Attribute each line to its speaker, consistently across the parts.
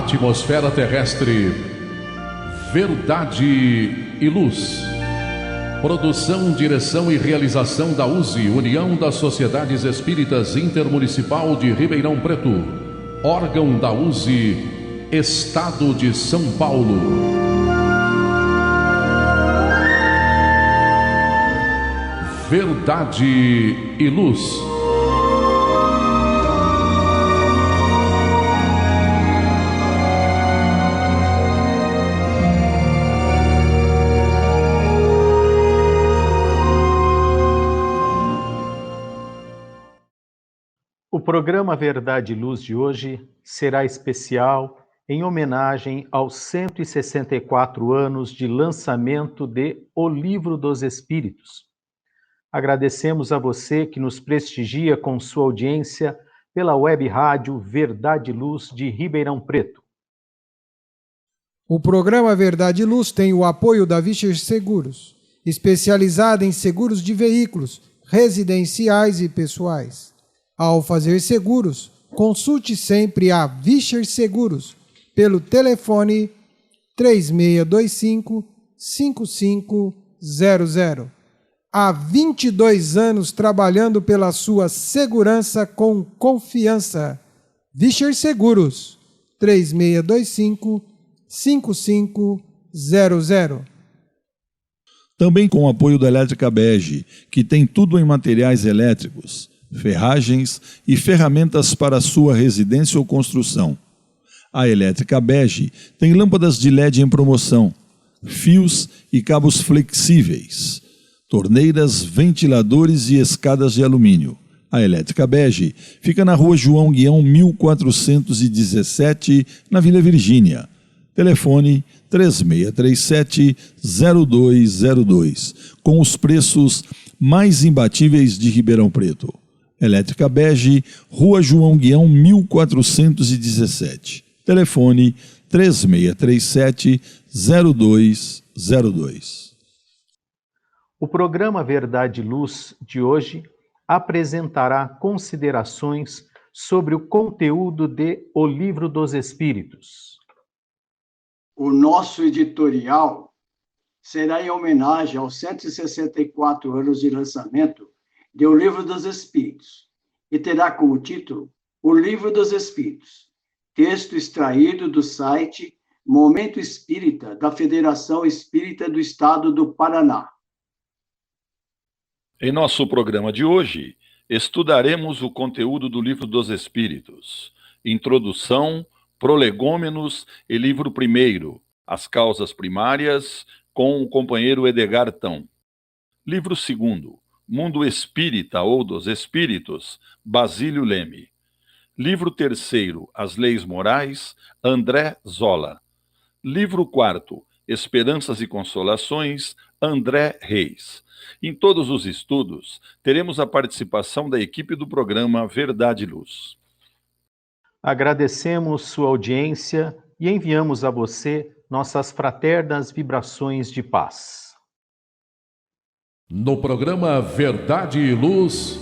Speaker 1: atmosfera terrestre, Verdade e Luz. Produção, direção e realização da USE, União das Sociedades Espíritas Intermunicipal de Ribeirão Preto. Órgão da USE, Estado de São Paulo. Verdade e Luz.
Speaker 2: O programa Verdade e Luz de hoje será especial em homenagem aos 164 anos de lançamento de O Livro dos Espíritos. Agradecemos a você que nos prestigia com sua audiência pela web rádio Verdade e Luz de Ribeirão Preto.
Speaker 3: O programa Verdade e Luz tem o apoio da Vischer Seguros, especializada em seguros de veículos, residenciais e pessoais. Ao fazer seguros, consulte sempre a Vischer Seguros pelo telefone 3625-5500. Há 22 anos trabalhando pela sua segurança com confiança. Vischer Seguros 3625-5500.
Speaker 4: Também com o apoio da Elétrica Bege, que tem tudo em materiais elétricos, ferragens e ferramentas para sua residência ou construção. A Elétrica Bege tem lâmpadas de LED em promoção, fios e cabos flexíveis, torneiras, ventiladores e escadas de alumínio. A Elétrica Bege fica na Rua João Guião 1417, na Vila Virgínia. Telefone 3637-0202, com os preços mais imbatíveis de Ribeirão Preto. Elétrica Bege, Rua João Guião 1417. Telefone 3637-0202.
Speaker 2: O programa Verdade e Luz de hoje apresentará considerações sobre o conteúdo de O Livro dos Espíritos.
Speaker 5: O nosso editorial será em homenagem aos 164 anos de lançamento de O Livro dos Espíritos e terá como título O Livro dos Espíritos, texto extraído do site Momento Espírita da Federação Espírita do Estado do Paraná.
Speaker 6: Em nosso programa de hoje, estudaremos o conteúdo do Livro dos Espíritos, Introdução, Prolegômenos e Livro Primeiro, As Causas Primárias, com o companheiro Edgar Tão. Livro Segundo, Mundo Espírita ou dos Espíritos, Basílio Leme. Livro Terceiro, As Leis Morais, André Zola. Livro Quarto, Esperanças e Consolações, André Reis. Em todos os estudos, teremos a participação da equipe do programa Verdade e Luz.
Speaker 2: Agradecemos sua audiência e enviamos a você nossas fraternas vibrações de paz.
Speaker 1: No programa Verdade e Luz,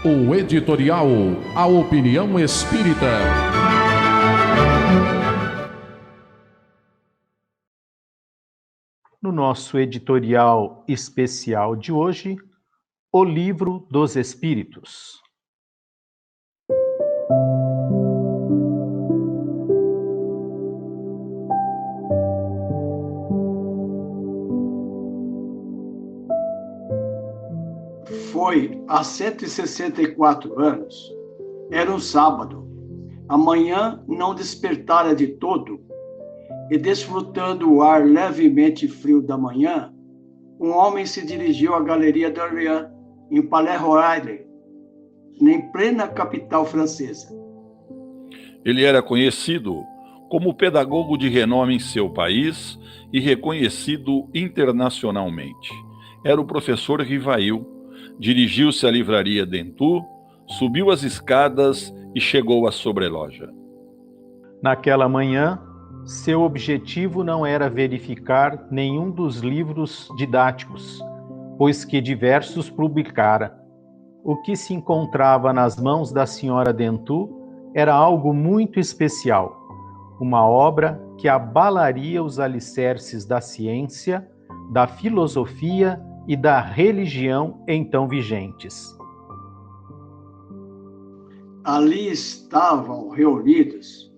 Speaker 1: o editorial A Opinião Espírita.
Speaker 2: No nosso editorial especial de hoje, O Livro dos Espíritos.
Speaker 5: Foi há 164 anos. Era um sábado. A manhã não despertara de todo, e desfrutando o ar levemente frio da manhã, um homem se dirigiu à Galeria d'Orléans, em Palais Royal, em plena capital francesa.
Speaker 6: Ele era conhecido como pedagogo de renome em seu país e reconhecido internacionalmente. Era o professor Rivail. Dirigiu-se à livraria Dentu, subiu as escadas e chegou à sobreloja.
Speaker 2: Naquela manhã, seu objetivo não era verificar nenhum dos livros didáticos, pois que diversos publicara. O que se encontrava nas mãos da senhora Dentu era algo muito especial. uma obra que abalaria os alicerces da ciência, da filosofia e da religião então vigentes.
Speaker 5: Ali estavam reunidos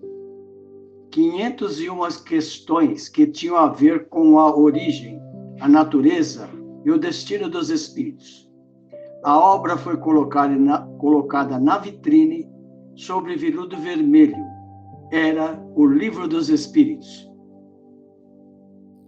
Speaker 5: 501 questões que tinham a ver com a origem, a natureza e o destino dos espíritos. A obra foi colocada na vitrine sobre veludo vermelho. Era o Livro dos Espíritos.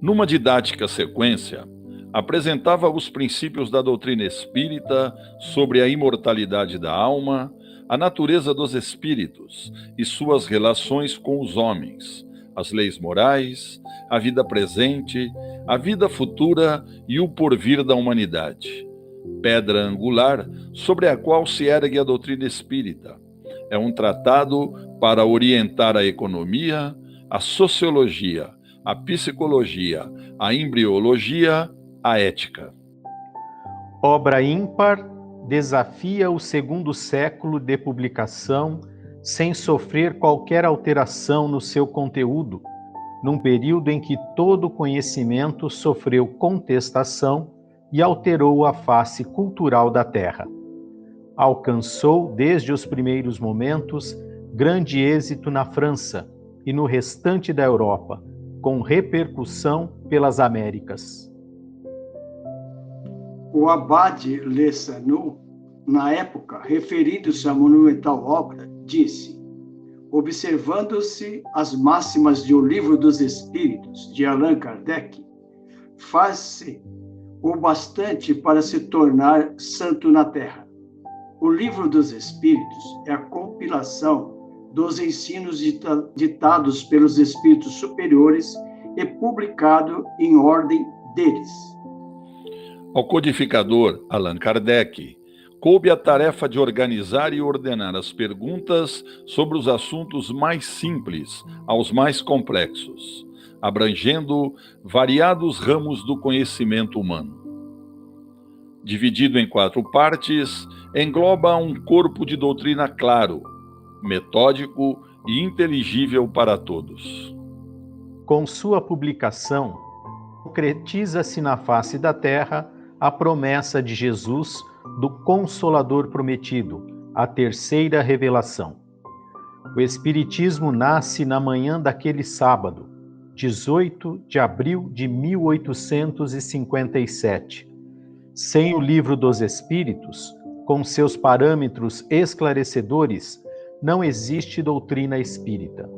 Speaker 6: Numa didática sequência, apresentava os princípios da doutrina espírita sobre a imortalidade da alma, a natureza dos espíritos e suas relações com os homens, as leis morais, a vida presente, a vida futura e o porvir da humanidade. Pedra angular sobre a qual se ergue a doutrina espírita. É um tratado para orientar a economia, a sociologia, a psicologia, a embriologia, a ética.
Speaker 2: Obra ímpar, desafia o segundo século de publicação sem sofrer qualquer alteração no seu conteúdo, num período em que todo conhecimento sofreu contestação e alterou a face cultural da Terra. Alcançou, desde os primeiros momentos, grande êxito na França e no restante da Europa, com repercussão pelas Américas.
Speaker 5: O abade Le Sanu, na época, referindo-se à monumental obra, disse: observando-se as máximas de O Livro dos Espíritos, de Allan Kardec, faz-se o bastante para se tornar santo na Terra. O Livro dos Espíritos é a compilação dos ensinos ditados pelos espíritos superiores e publicado em ordem deles.
Speaker 6: Ao codificador Allan Kardec, coube a tarefa de organizar e ordenar as perguntas sobre os assuntos mais simples aos mais complexos, abrangendo variados ramos do conhecimento humano. Dividido em 4 partes, engloba um corpo de doutrina claro, metódico e inteligível para todos.
Speaker 2: Com sua publicação, concretiza-se na face da terra a promessa de Jesus do Consolador prometido, a terceira revelação. O Espiritismo nasce na manhã daquele sábado, 18 de abril de 1857. Sem o Livro dos Espíritos, com seus parâmetros esclarecedores, não existe doutrina espírita.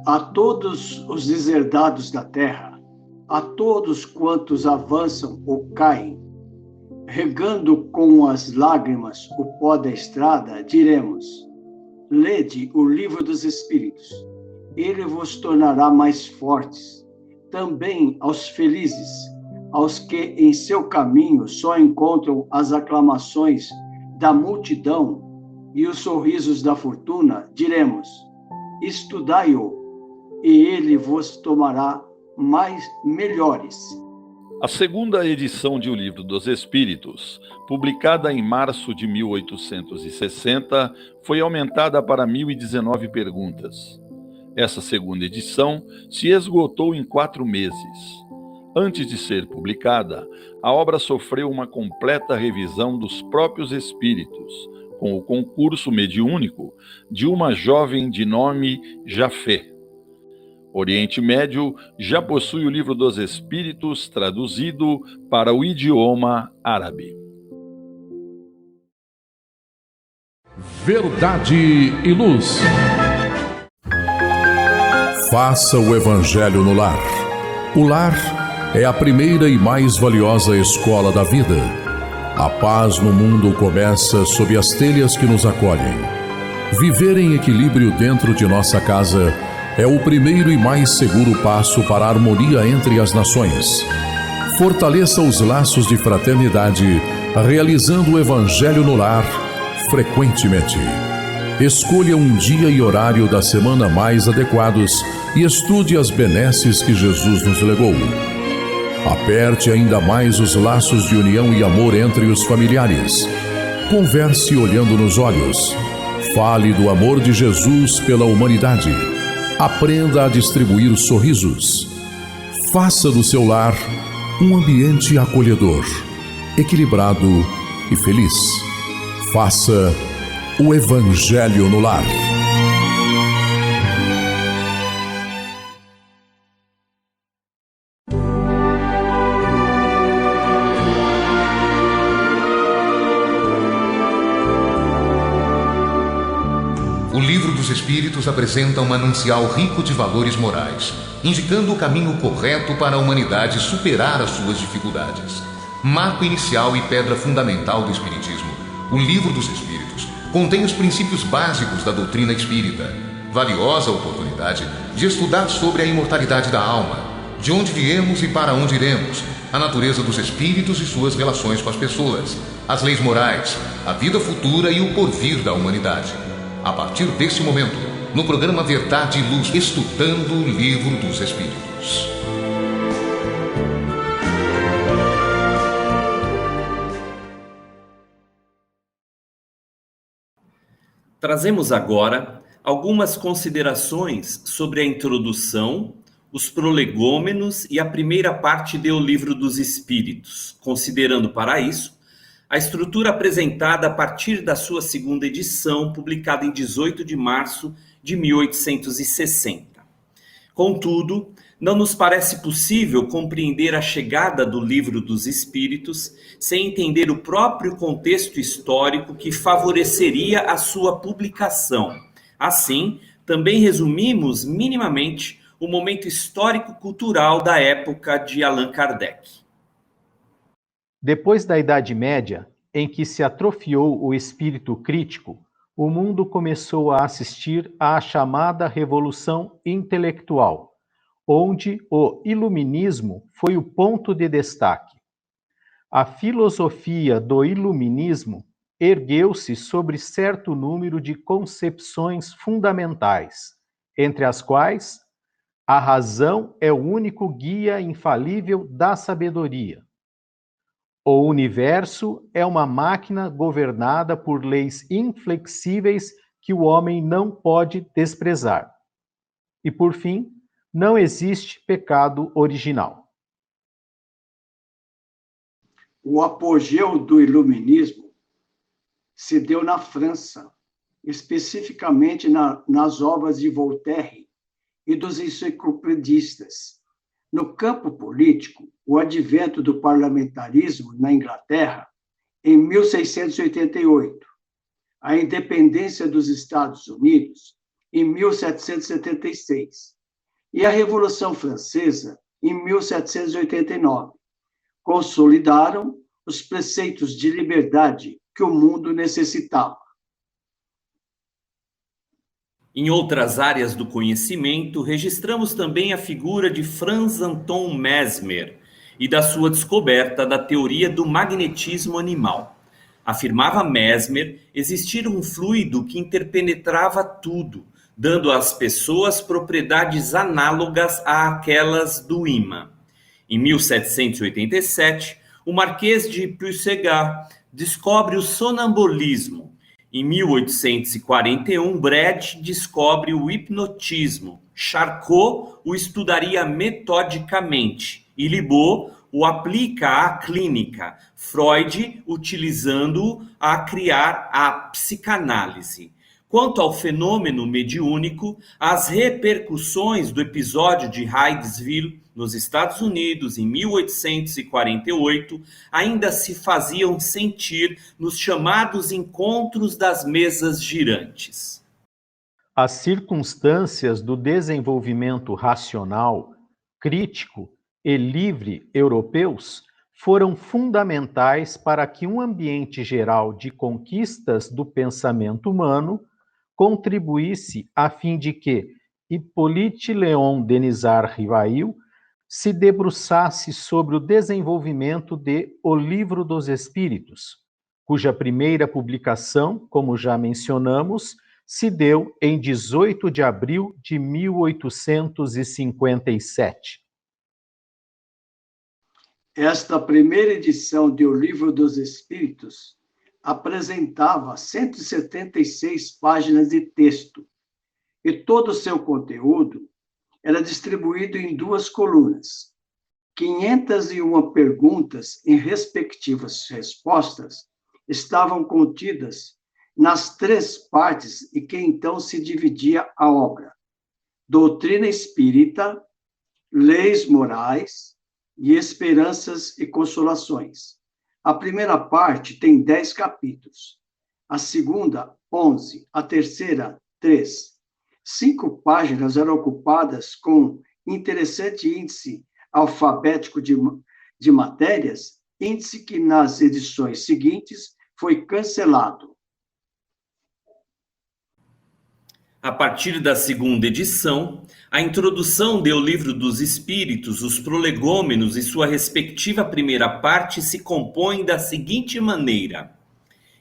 Speaker 5: A todos os deserdados da terra, a todos quantos avançam ou caem, regando com as lágrimas o pó da estrada, diremos: lede o Livro dos Espíritos, ele vos tornará mais fortes. Também aos felizes, aos que em seu caminho só encontram as aclamações da multidão e os sorrisos da fortuna, diremos: estudai-o, e ele vos tomará mais melhores.
Speaker 6: A segunda edição de O Livro dos Espíritos, publicada em março de 1860, foi aumentada para 1019 perguntas. Essa segunda edição se esgotou em 4 meses. Antes de ser publicada, a obra sofreu uma completa revisão dos próprios espíritos, com o concurso mediúnico de uma jovem de nome Jafé. Oriente Médio já possui o Livro dos Espíritos traduzido para o idioma árabe.
Speaker 1: Verdade e Luz.
Speaker 7: Faça o Evangelho no lar. O lar é a primeira e mais valiosa escola da vida. A paz no mundo começa sob as telhas que nos acolhem. Viver em equilíbrio dentro de nossa casa é o primeiro e mais seguro passo para a harmonia entre as nações. Fortaleça os laços de fraternidade, realizando o Evangelho no lar frequentemente. Escolha um dia e horário da semana mais adequados e estude as benesses que Jesus nos legou. Aperte ainda mais os laços de união e amor entre os familiares. Converse olhando nos olhos. Fale do amor de Jesus pela humanidade. Aprenda a distribuir sorrisos. Faça do seu lar um ambiente acolhedor, equilibrado e feliz. Faça o Evangelho no lar.
Speaker 8: O Livro dos Espíritos apresenta um manancial rico de valores morais, indicando o caminho correto para a humanidade superar as suas dificuldades. Marco inicial e pedra fundamental do Espiritismo, o Livro dos Espíritos contém os princípios básicos da doutrina espírita. Valiosa oportunidade de estudar sobre a imortalidade da alma, de onde viemos e para onde iremos, a natureza dos espíritos e suas relações com as pessoas, as leis morais, a vida futura e o porvir da humanidade. A partir desse momento, no programa Verdade e Luz, estudando o Livro dos Espíritos.
Speaker 9: Trazemos agora algumas considerações sobre a introdução, os prolegômenos e a primeira parte do Livro dos Espíritos, considerando para isso a estrutura apresentada a partir da sua segunda edição, publicada em 18 de março de 1860. Contudo, não nos parece possível compreender a chegada do Livro dos Espíritos sem entender o próprio contexto histórico que favoreceria a sua publicação. Assim, também resumimos minimamente o momento histórico-cultural da época de Allan Kardec.
Speaker 2: Depois da Idade Média, em que se atrofiou o espírito crítico, o mundo começou a assistir à chamada Revolução Intelectual, onde o iluminismo foi o ponto de destaque. A filosofia do iluminismo ergueu-se sobre certo número de concepções fundamentais, entre as quais a razão é o único guia infalível da sabedoria. O universo é uma máquina governada por leis inflexíveis que o homem não pode desprezar. E, por fim, não existe pecado original.
Speaker 5: O apogeu do iluminismo se deu na França, especificamente nas obras de Voltaire e dos enciclopedistas. No campo político, o advento do parlamentarismo na Inglaterra, em 1688, a independência dos Estados Unidos, em 1776, e a Revolução Francesa, em 1789, consolidaram os preceitos de liberdade que o mundo necessitava.
Speaker 9: Em outras áreas do conhecimento, registramos também a figura de Franz Anton Mesmer e da sua descoberta da teoria do magnetismo animal. Afirmava Mesmer existir um fluido que interpenetrava tudo, dando às pessoas propriedades análogas àquelas do ímã. Em 1787, o Marquês de Puysegur descobre o sonambulismo. Em 1841, Brett descobre o hipnotismo. Charcot o estudaria metodicamente e Libot o aplica à clínica, Freud utilizando-o a criar a psicanálise. Quanto ao fenômeno mediúnico, as repercussões do episódio de Hydesville, nos Estados Unidos, em 1848, ainda se faziam sentir nos chamados encontros das mesas girantes.
Speaker 2: As circunstâncias do desenvolvimento racional, crítico e livre europeus foram fundamentais para que um ambiente geral de conquistas do pensamento humano contribuísse a fim de que Hippolyte Léon Denisard Rivail se debruçasse sobre o desenvolvimento de O Livro dos Espíritos, cuja primeira publicação, como já mencionamos, se deu em 18 de abril de 1857.
Speaker 5: Esta primeira edição de O Livro dos Espíritos apresentava 176 páginas de texto e todo o seu conteúdo era distribuído em 2 colunas. 501 perguntas e respectivas respostas estavam contidas nas 3 partes e que então se dividia a obra: doutrina espírita, leis morais e esperanças e consolações. A primeira parte tem 10 capítulos, a segunda, 11, a terceira, 3. 5 páginas eram ocupadas com interessante índice alfabético de matérias, índice que nas edições seguintes foi cancelado.
Speaker 9: A partir da segunda edição, a introdução do Livro dos Espíritos, os prolegômenos e sua respectiva primeira parte se compõem da seguinte maneira: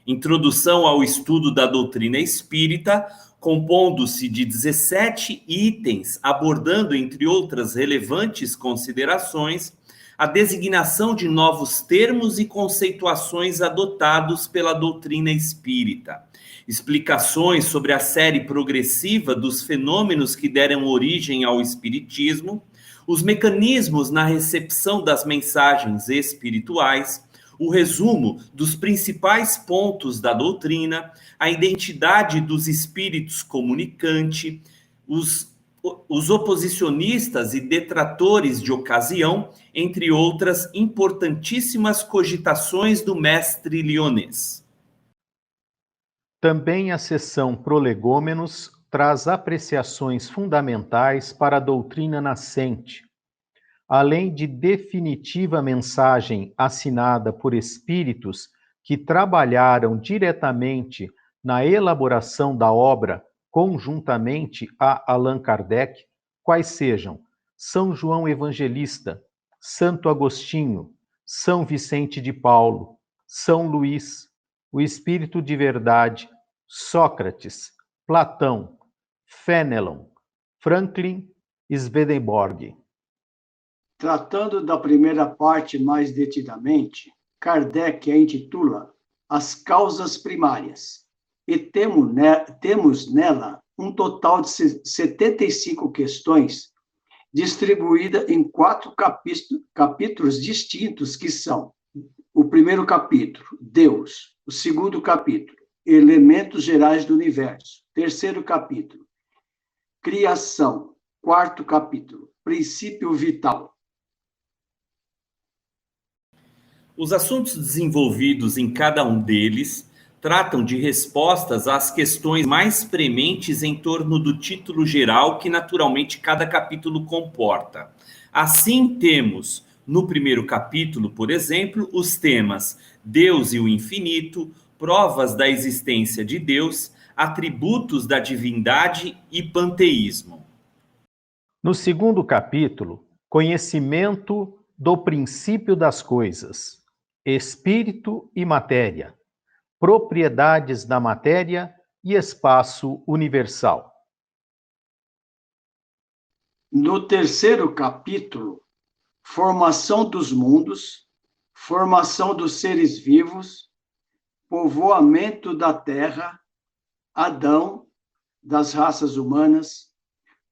Speaker 9: introdução ao estudo da doutrina espírita, compondo-se de 17 itens, abordando, entre outras relevantes considerações, a designação de novos termos e conceituações adotados pela doutrina espírita, explicações sobre a série progressiva dos fenômenos que deram origem ao espiritismo, os mecanismos na recepção das mensagens espirituais, o resumo dos principais pontos da doutrina, a identidade dos espíritos comunicante, os oposicionistas e detratores de ocasião, entre outras importantíssimas cogitações do mestre lionês.
Speaker 2: Também a seção Prolegômenos traz apreciações fundamentais para a doutrina nascente, além de definitiva mensagem assinada por espíritos que trabalharam diretamente na elaboração da obra conjuntamente a Allan Kardec, quais sejam São João Evangelista, Santo Agostinho, São Vicente de Paulo, São Luís, o Espírito de Verdade, Sócrates, Platão, Fénelon, Franklin e Swedenborg.
Speaker 5: Tratando da primeira parte mais detidamente, Kardec a intitula As Causas Primárias, e temos nela um total de 75 questões, distribuídas em 4 capítulos distintos, que são: o primeiro capítulo, Deus; o segundo capítulo, Elementos Gerais do Universo; terceiro capítulo, Criação; quarto capítulo, Princípio Vital.
Speaker 9: Os assuntos desenvolvidos em cada um deles tratam de respostas às questões mais prementes em torno do título geral que naturalmente cada capítulo comporta. Assim temos, no primeiro capítulo, por exemplo, os temas Deus e o Infinito, provas da existência de Deus, atributos da divindade e panteísmo.
Speaker 2: No segundo capítulo, conhecimento do princípio das coisas, espírito e matéria, propriedades da matéria e espaço universal.
Speaker 5: No terceiro capítulo, formação dos mundos, formação dos seres vivos, povoamento da terra, Adão, das raças humanas,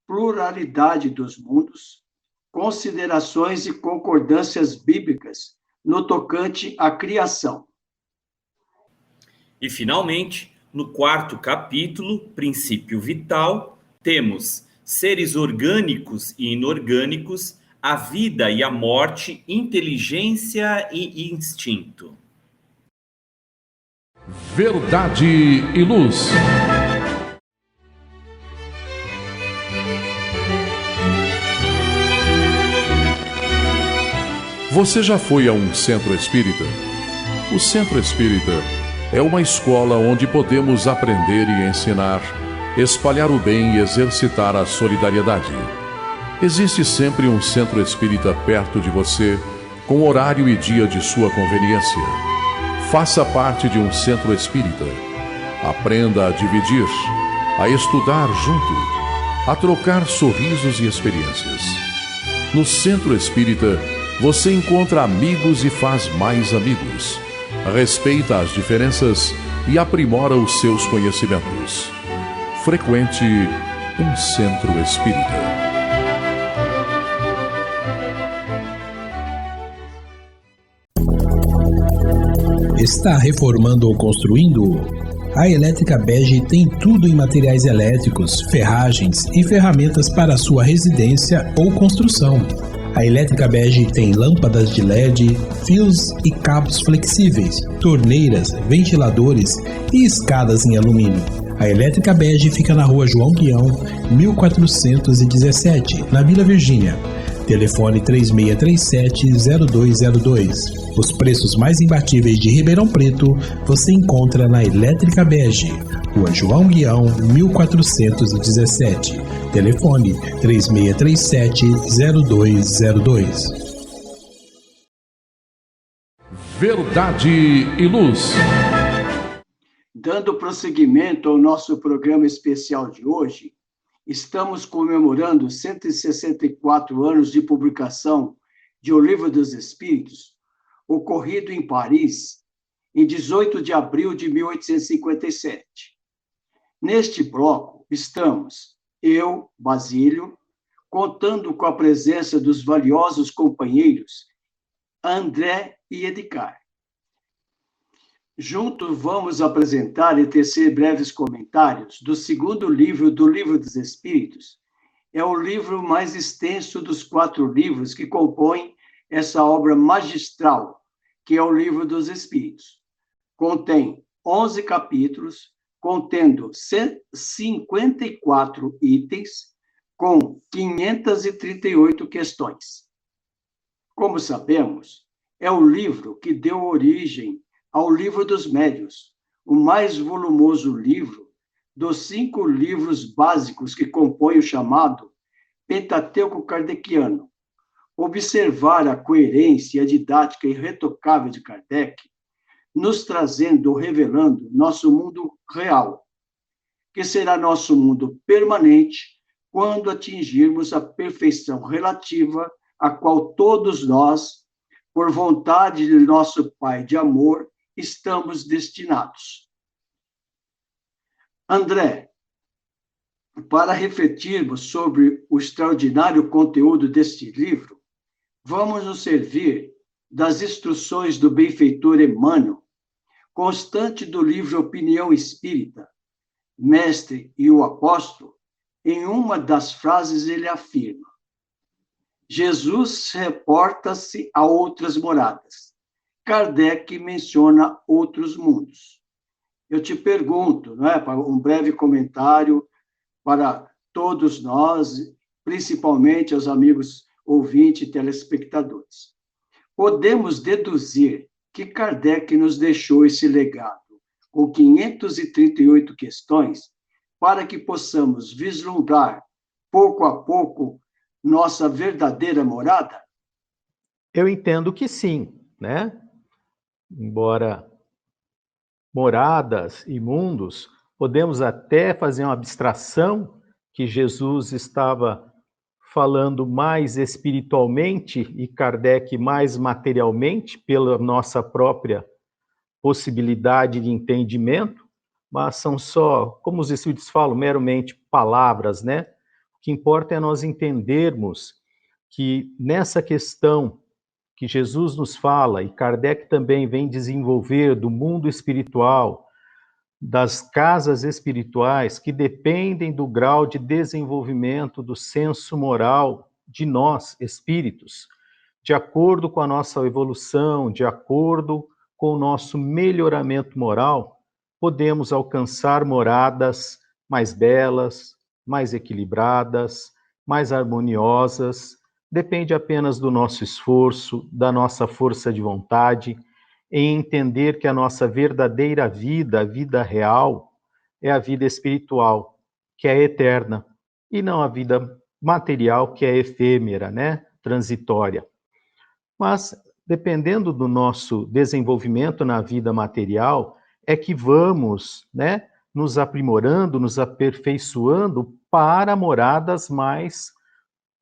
Speaker 5: pluralidade dos mundos, considerações e concordâncias bíblicas no tocante à criação.
Speaker 9: E, finalmente, no quarto capítulo, Princípio Vital, temos seres orgânicos e inorgânicos, a vida e a morte, inteligência e instinto.
Speaker 1: Verdade e Luz. Você já foi a um centro espírita? O centro espírita é uma escola onde podemos aprender e ensinar, espalhar o bem e exercitar a solidariedade. Existe sempre um centro espírita perto de você, com horário e dia de sua conveniência. Faça parte de um centro espírita. Aprenda a dividir, a estudar junto, a trocar sorrisos e experiências. No centro espírita, você encontra amigos e faz mais amigos. respeita as diferenças e aprimora os seus conhecimentos. Frequente um centro espírita.
Speaker 10: Está reformando ou construindo? A Elétrica Bege tem tudo em materiais elétricos, ferragens e ferramentas para a sua residência ou construção. A Elétrica Bege tem lâmpadas de LED, fios e cabos flexíveis, torneiras, ventiladores e escadas em alumínio. A Elétrica Bege fica na rua João Guião, 1417, na Vila Virgínia. Telefone 3637-0202. Os preços mais imbatíveis de Ribeirão Preto você encontra na Elétrica Bege, Rua João Guião, 1417. Telefone 3637-0202.
Speaker 1: Verdade e Luz.
Speaker 5: Dando prosseguimento ao nosso programa especial de hoje, estamos comemorando 164 anos de publicação de O Livro dos Espíritos, ocorrido em Paris, em 18 de abril de 1857. Neste bloco, estamos, eu, Basílio, contando com a presença dos valiosos companheiros André e Edgar. Juntos vamos apresentar e tecer breves comentários do segundo livro do Livro dos Espíritos. É o livro mais extenso dos 4 livros que compõem essa obra magistral, que é o Livro dos Espíritos. Contém 11 capítulos, contendo 54 itens, com 538 questões. Como sabemos, é o livro que deu origem ao Livro dos Médiuns, o mais volumoso livro dos 5 livros básicos que compõem o chamado Pentateuco Kardeciano. Observar a coerência e a didática irretocável de Kardec, nos trazendo ou revelando nosso mundo real, que será nosso mundo permanente quando atingirmos a perfeição relativa a qual todos nós, por vontade de nosso Pai de amor, estamos destinados. André, para refletirmos sobre o extraordinário conteúdo deste livro, vamos nos servir das instruções do benfeitor Emmanuel, constante do livro Opinião Espírita, Mestre e o Apóstolo. Em uma das frases ele afirma: Jesus reporta-se a outras moradas. Kardec menciona outros mundos. Eu te pergunto, não é, para um breve comentário para todos nós, principalmente aos amigos ouvintes e telespectadores. Podemos deduzir que Kardec nos deixou esse legado com 538 questões para que possamos vislumbrar, pouco a pouco, nossa verdadeira morada?
Speaker 2: Eu entendo que sim, né? Embora moradas e mundos, podemos até fazer uma abstração que Jesus estava falando mais espiritualmente e Kardec mais materialmente, pela nossa própria possibilidade de entendimento, mas são só, como os espíritos falam, meramente palavras, né? O que importa é nós entendermos que nessa questão que Jesus nos fala, e Kardec também vem desenvolver do mundo espiritual, das casas espirituais, que dependem do grau de desenvolvimento do senso moral de nós, espíritos, de acordo com a nossa evolução, de acordo com o nosso melhoramento moral, podemos alcançar moradas mais belas, mais equilibradas, mais harmoniosas. Depende apenas do nosso esforço, da nossa força de vontade, em entender que a nossa verdadeira vida, a vida real, é a vida espiritual, que é eterna, e não a vida material, que é efêmera, né? Transitória. Mas, dependendo do nosso desenvolvimento na vida material, é que vamos, né, nos aprimorando, nos aperfeiçoando para moradas mais,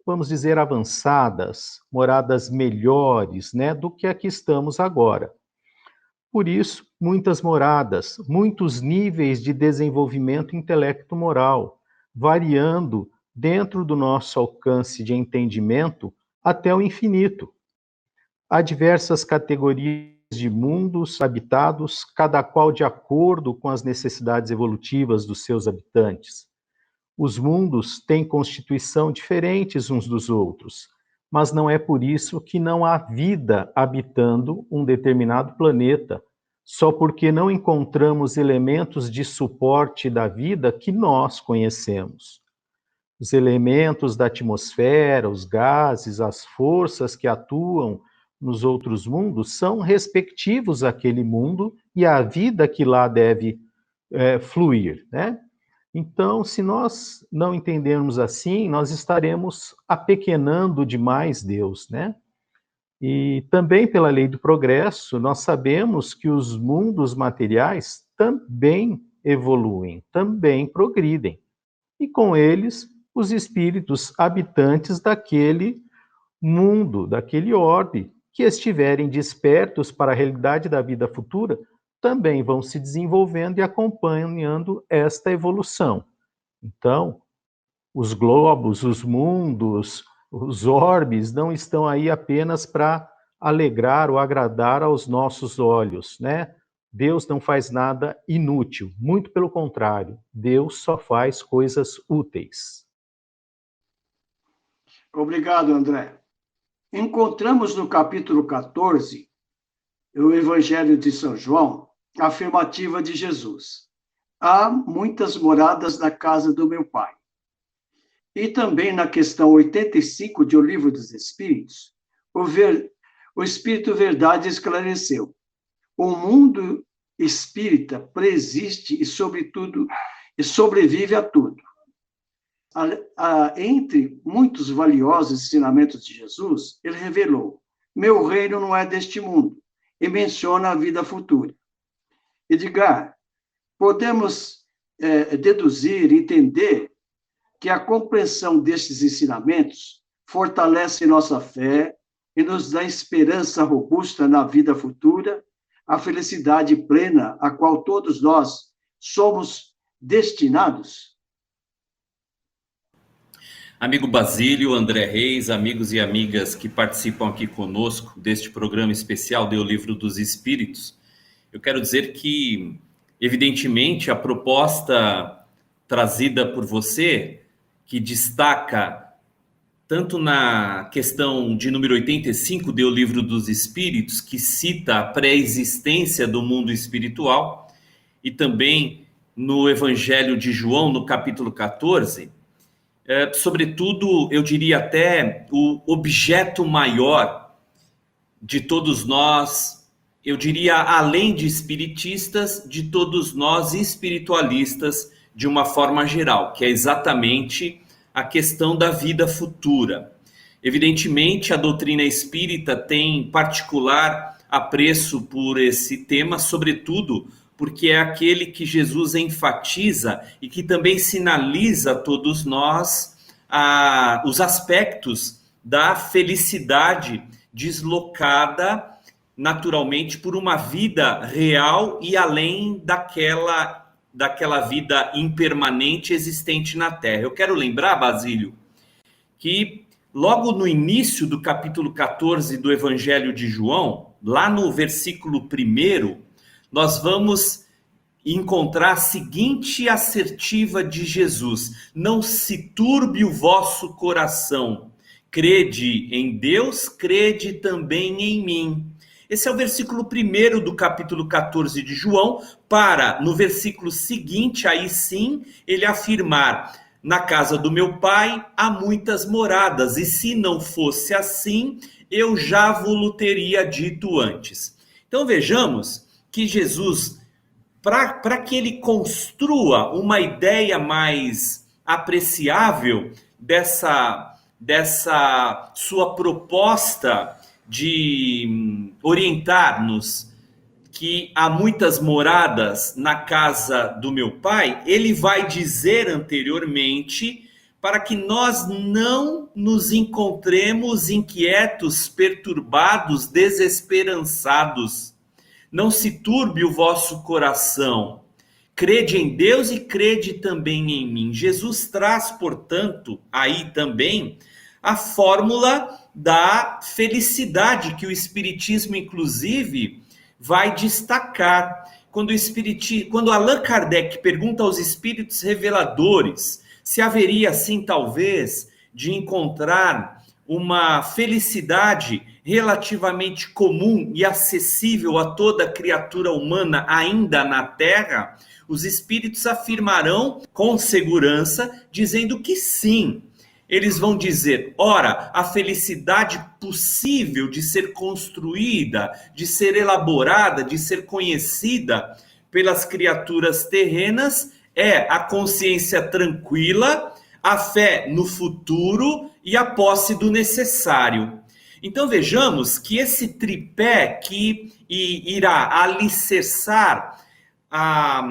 Speaker 2: vamos dizer, avançadas, moradas melhores, né, do que a que estamos agora. Por isso, muitas moradas, muitos níveis de desenvolvimento intelecto-moral, variando dentro do nosso alcance de entendimento até o infinito. Há diversas categorias de mundos habitados, cada qual de acordo com as necessidades evolutivas dos seus habitantes. Os mundos têm constituição diferentes uns dos outros, mas não é por isso que não há vida habitando um determinado planeta, só porque não encontramos elementos de suporte da vida que nós conhecemos. Os elementos da atmosfera, os gases, as forças que atuam nos outros mundos são respectivos àquele mundo e à vida que lá deve fluir, né? Então, se nós não entendermos assim, nós estaremos apequenando demais Deus, né? E também pela lei do progresso, nós sabemos que os mundos materiais também evoluem, também progridem. E com eles, os espíritos habitantes daquele mundo, daquele orbe, que estiverem despertos para a realidade da vida futura, também vão se desenvolvendo e acompanhando esta evolução. Então, os globos, os mundos, os orbes não estão aí apenas para alegrar ou agradar aos nossos olhos, né? Deus não faz nada inútil, muito pelo contrário, Deus só faz coisas úteis.
Speaker 5: Obrigado, André. Encontramos no capítulo 14, o Evangelho de São João, a afirmativa de Jesus: há muitas moradas na casa do meu Pai. E também na questão 85 de O Livro dos Espíritos, o Espírito Verdade esclareceu: o mundo espírita preexiste e, sobretudo, sobrevive a tudo. Entre muitos valiosos ensinamentos de Jesus, ele revelou: meu reino não é deste mundo, e menciona a vida futura. Edgar, podemos deduzir, entender que a compreensão destes ensinamentos fortalece nossa fé e nos dá esperança robusta na vida futura, a felicidade plena a qual todos nós somos destinados?
Speaker 9: Amigo Basílio, André Reis, amigos e amigas que participam aqui conosco deste programa especial de O Livro dos Espíritos, eu quero dizer que, evidentemente, a proposta trazida por você, que destaca tanto na questão de número 85 de O Livro dos Espíritos, que cita a pré-existência do mundo espiritual, e também no Evangelho de João, no capítulo 14, sobretudo, eu diria até, o objeto maior de todos nós, eu diria, além de espiritistas, de todos nós espiritualistas, de uma forma geral, que é exatamente a questão da vida futura. Evidentemente, a doutrina espírita tem particular apreço por esse tema, sobretudo porque é aquele que Jesus enfatiza e que também sinaliza a todos nós os aspectos da felicidade deslocada naturalmente por uma vida real e além daquela vida impermanente existente na Terra. Eu quero lembrar, Basílio, que logo no início do capítulo 14 do Evangelho de João, lá no versículo 1, nós vamos encontrar a seguinte assertiva de Jesus: não se turbe o vosso coração, crede em Deus, crede também em mim. Esse é o versículo 1 do capítulo 14 de João, para, no versículo seguinte, aí sim, ele afirmar: na casa do meu Pai há muitas moradas, e se não fosse assim, eu já vos teria dito antes. Então vejamos que Jesus, para que ele construa uma ideia mais apreciável dessa sua proposta de orientar-nos que há muitas moradas na casa do meu Pai, ele vai dizer anteriormente para que nós não nos encontremos inquietos, perturbados, desesperançados. não se turbe o vosso coração. Crede em Deus e crede também em mim. Jesus traz, portanto, aí também a fórmula da felicidade que o Espiritismo, inclusive, vai destacar. Quando Allan Kardec pergunta aos espíritos reveladores se haveria, assim, talvez, de encontrar uma felicidade relativamente comum e acessível a toda criatura humana ainda na Terra, os espíritos afirmarão com segurança, dizendo que sim. Eles vão dizer, ora, a felicidade possível de ser construída, de ser elaborada, de ser conhecida pelas criaturas terrenas é a consciência tranquila, a fé no futuro e a posse do necessário. Então vejamos que esse tripé que irá alicerçar a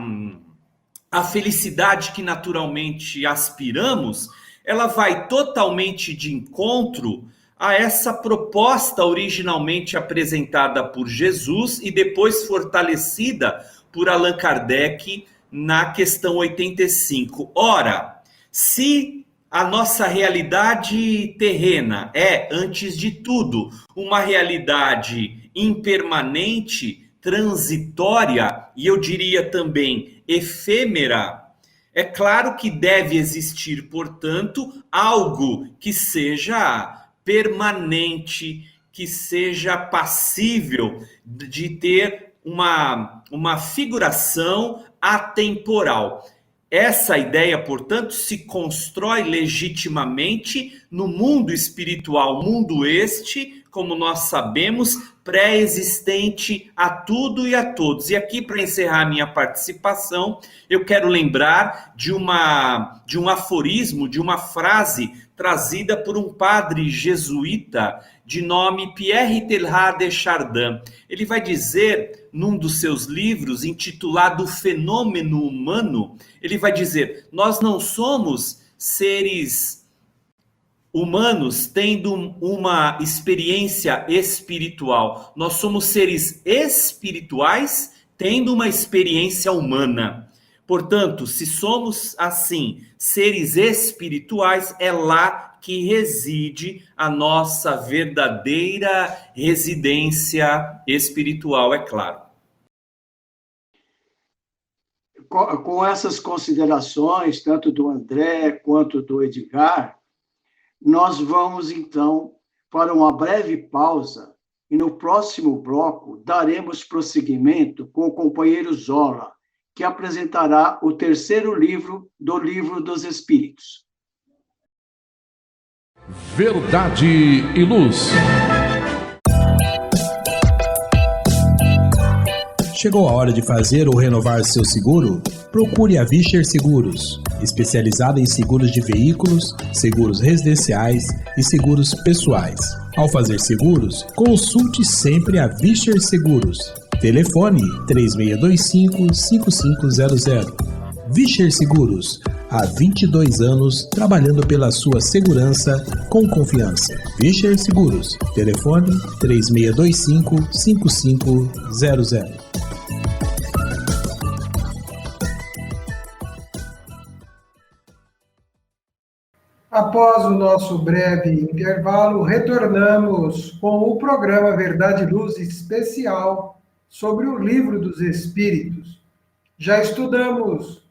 Speaker 9: felicidade que naturalmente aspiramos, ela vai totalmente de encontro a essa proposta originalmente apresentada por Jesus e depois fortalecida por Allan Kardec na questão 85. Ora, se a nossa realidade terrena é, antes de tudo, uma realidade impermanente, transitória e eu diria também efêmera, é claro que deve existir, portanto, algo que seja permanente, que seja passível de ter uma figuração atemporal. Essa ideia, portanto, se constrói legitimamente no mundo espiritual, mundo este, como nós sabemos, pré-existente a tudo e a todos. E aqui, para encerrar minha participação, eu quero lembrar de um aforismo, de uma frase trazida por um padre jesuíta de nome Pierre Teilhard de Chardin. Ele vai dizer, num dos seus livros, intitulado O Fenômeno Humano, ele vai dizer, nós não somos seres humanos tendo uma experiência espiritual. Nós somos seres espirituais tendo uma experiência humana. Portanto, se somos, assim, seres espirituais, é lá que reside a nossa verdadeira residência espiritual, é claro.
Speaker 5: Com essas considerações, tanto do André quanto do Edgar, nós vamos, então, para uma breve pausa e no próximo bloco daremos prosseguimento com o companheiro Zola, que apresentará o terceiro livro do Livro dos Espíritos.
Speaker 1: Verdade e Luz.
Speaker 10: Chegou a hora de fazer ou renovar seu seguro? Procure a Vischer Seguros, especializada em seguros de veículos, seguros residenciais e seguros pessoais. Ao fazer seguros, consulte sempre a Vischer Seguros. Telefone 3625-5500. Vischer Seguros, há 22 anos trabalhando pela sua segurança com confiança. Vischer Seguros, telefone 3625-5500.
Speaker 3: Após o nosso breve intervalo, retornamos com o programa Verdade e Luz especial sobre o Livro dos Espíritos. Já estudamos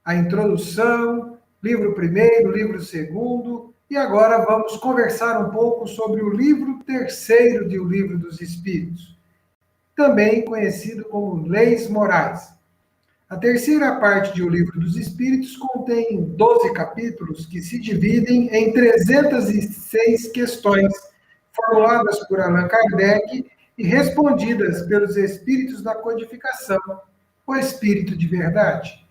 Speaker 3: a introdução, livro primeiro, livro segundo, e agora vamos conversar um pouco sobre o livro terceiro de O Livro dos Espíritos, também conhecido como Leis Morais. A terceira parte de O Livro dos Espíritos contém 12 capítulos que se dividem em 306 questões formuladas por Allan Kardec e respondidas pelos espíritos da codificação, o Espírito de Verdade.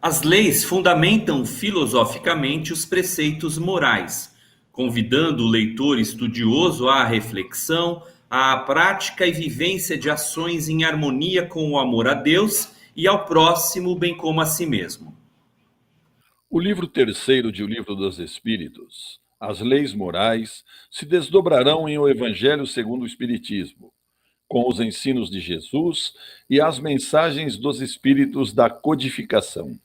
Speaker 9: As leis fundamentam filosoficamente os preceitos morais, convidando o leitor estudioso à reflexão, à prática e vivência de ações em harmonia com o amor a Deus e ao próximo, bem como a si mesmo.
Speaker 6: O livro terceiro de O Livro dos Espíritos, as leis morais, se desdobrarão em O Evangelho segundo o Espiritismo, com os ensinos de Jesus e as mensagens dos espíritos da codificação.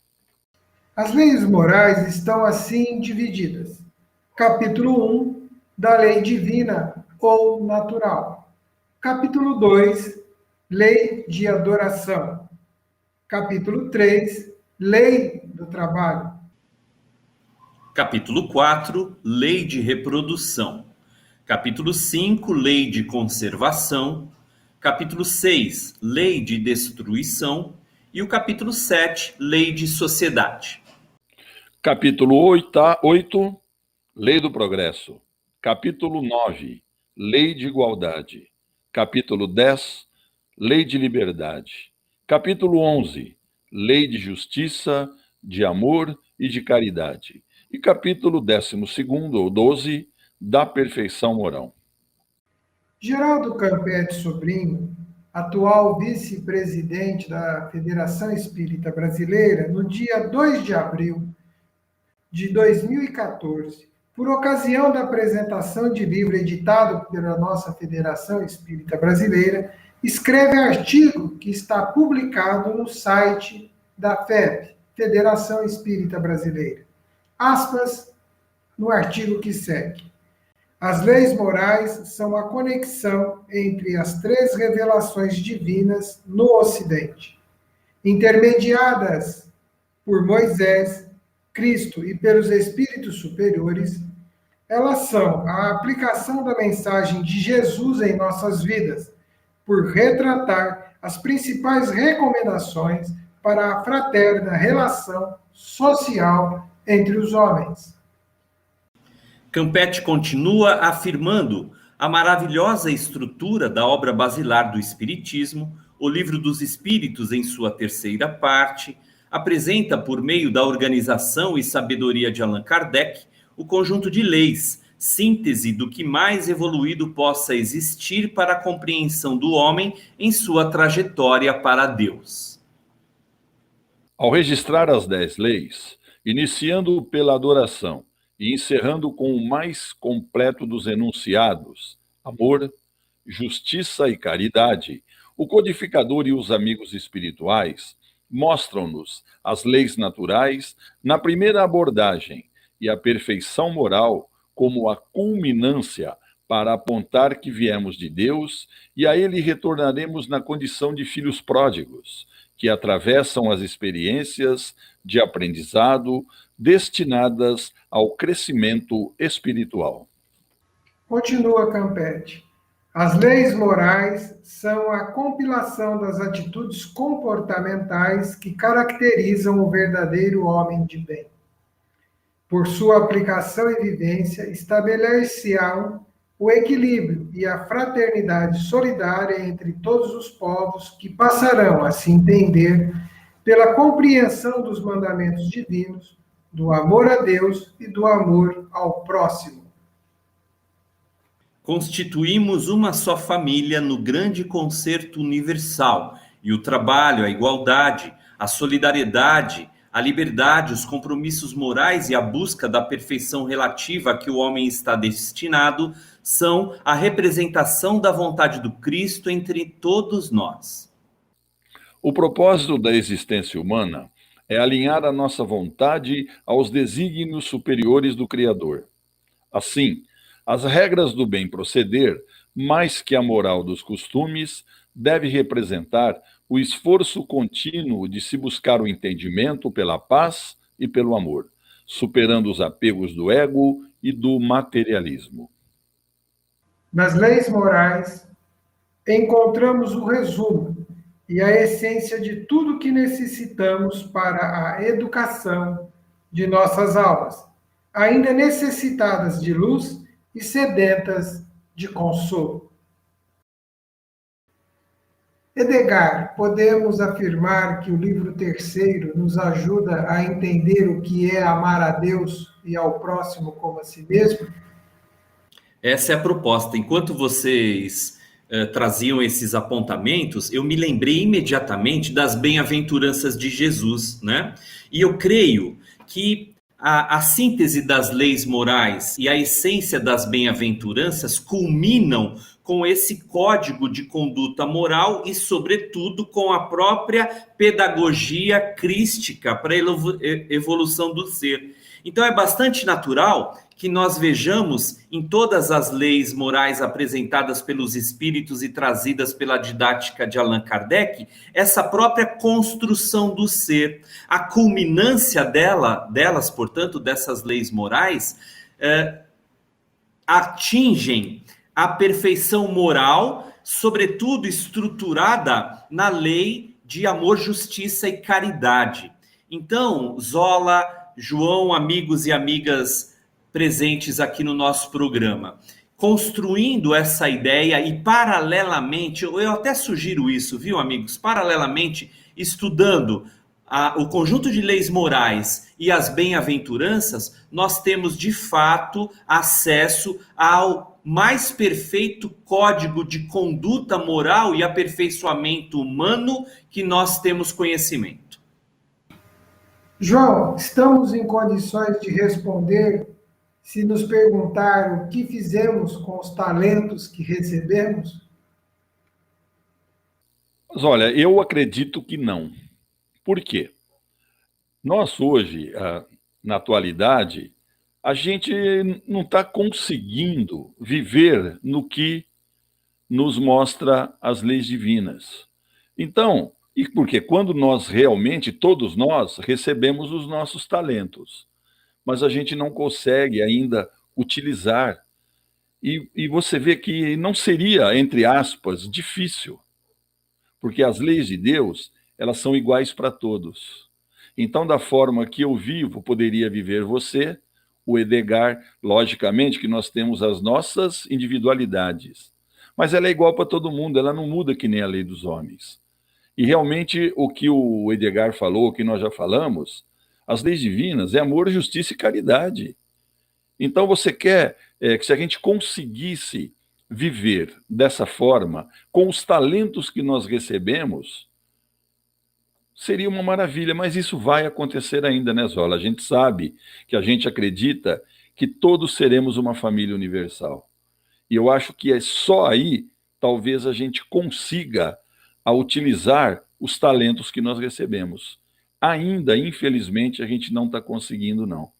Speaker 3: As leis morais estão assim divididas. Capítulo 1, da lei divina ou natural. Capítulo 2, lei de adoração. Capítulo 3, lei do trabalho.
Speaker 9: Capítulo 4, lei de reprodução. Capítulo 5, lei de conservação. Capítulo 6, lei de destruição. E o capítulo 7, lei de sociedade.
Speaker 6: Capítulo 8, lei do progresso. Capítulo 9, lei de igualdade. Capítulo 10, lei de liberdade. Capítulo 11, lei de justiça, de amor e de caridade. E capítulo 12º ou 12, da perfeição moral.
Speaker 3: Geraldo Campetti Sobrinho, atual vice-presidente da Federação Espírita Brasileira, no dia 2 de abril de 2014, por ocasião da apresentação de livro editado pela nossa Federação Espírita Brasileira, escreve artigo que está publicado no site da FEB, Federação Espírita Brasileira. Aspas no artigo que segue. As leis morais são a conexão entre as três revelações divinas no Ocidente, intermediadas por Moisés, Cristo e pelos espíritos superiores. Elas são a aplicação da mensagem de Jesus em nossas vidas, por retratar as principais recomendações para a fraterna relação social entre os homens.
Speaker 9: Campetti continua afirmando a maravilhosa estrutura da obra basilar do Espiritismo, o Livro dos Espíritos, em sua terceira parte, apresenta, por meio da organização e sabedoria de Allan Kardec, o conjunto de leis, síntese do que mais evoluído possa existir para a compreensão do homem em sua trajetória para Deus.
Speaker 6: Ao registrar as 10 leis, iniciando pela adoração e encerrando com o mais completo dos enunciados, amor, justiça e caridade, o codificador e os amigos espirituais mostram-nos as leis naturais na primeira abordagem e a perfeição moral como a culminância para apontar que viemos de Deus e a Ele retornaremos na condição de filhos pródigos, que atravessam as experiências de aprendizado destinadas ao crescimento espiritual.
Speaker 3: Continua Campetti. As leis morais são a compilação das atitudes comportamentais que caracterizam o verdadeiro homem de bem. Por sua aplicação e vivência, estabelecer-se-ão o equilíbrio e a fraternidade solidária entre todos os povos que passarão a se entender pela compreensão dos mandamentos divinos, do amor a Deus e do amor ao próximo.
Speaker 9: Constituímos uma só família no grande concerto universal, e o trabalho, a igualdade, a solidariedade, a liberdade, os compromissos morais e a busca da perfeição relativa a que o homem está destinado são a representação da vontade do Cristo entre todos nós.
Speaker 6: O propósito da existência humana é alinhar a nossa vontade aos desígnios superiores do Criador. Assim, as regras do bem proceder, mais que a moral dos costumes, deve representar o esforço contínuo de se buscar o entendimento pela paz e pelo amor, superando os apegos do ego e do materialismo.
Speaker 3: Nas leis morais, encontramos o resumo e a essência de tudo que necessitamos para a educação de nossas almas, ainda necessitadas de luz e sedentas de consolo. Edgar, podemos afirmar que o livro terceiro nos ajuda a entender o que é amar a Deus e ao próximo como a si mesmo?
Speaker 9: Essa é a proposta. Enquanto vocês traziam esses apontamentos, eu me lembrei imediatamente das bem-aventuranças de Jesus, né? E eu creio que a síntese das leis morais e a essência das bem-aventuranças culminam com esse código de conduta moral e, sobretudo, com a própria pedagogia crística para a evolução do ser. Então, é bastante natural que nós vejamos em todas as leis morais apresentadas pelos espíritos e trazidas pela didática de Allan Kardec, essa própria construção do ser. A culminância delas, portanto, dessas leis morais, atingem a perfeição moral, sobretudo estruturada na lei de amor, justiça e caridade. Então, Zola, João, amigos e amigas presentes aqui no nosso programa, construindo essa ideia e paralelamente, eu até sugiro isso, viu, amigos? Paralelamente, estudando o conjunto de leis morais e as bem-aventuranças, nós temos de fato acesso ao mais perfeito código de conduta moral e aperfeiçoamento humano que nós temos conhecimento.
Speaker 3: João, estamos em condições de responder se nos perguntar o que fizemos com os talentos que recebemos?
Speaker 6: Mas olha, eu acredito que não. Por quê? Nós hoje, na atualidade, a gente não está conseguindo viver no que nos mostra as leis divinas. Então, e porque quando nós realmente, todos nós, recebemos os nossos talentos, mas a gente não consegue ainda utilizar. E você vê que não seria, entre aspas, difícil, porque as leis de Deus, elas são iguais para todos. Então, da forma que eu vivo, poderia viver você, o Edgar, logicamente que nós temos as nossas individualidades, mas ela é igual para todo mundo, ela não muda que nem a lei dos homens. E realmente o que o Edgar falou, o que nós já falamos, as leis divinas é amor, justiça e caridade. Então você quer que se a gente conseguisse viver dessa forma, com os talentos que nós recebemos, seria uma maravilha, mas isso vai acontecer ainda, né, Zola? A gente sabe que a gente acredita que todos seremos uma família universal. E eu acho que é só aí, talvez a gente consiga utilizar os talentos que nós recebemos. Ainda, infelizmente, a gente não está conseguindo, não.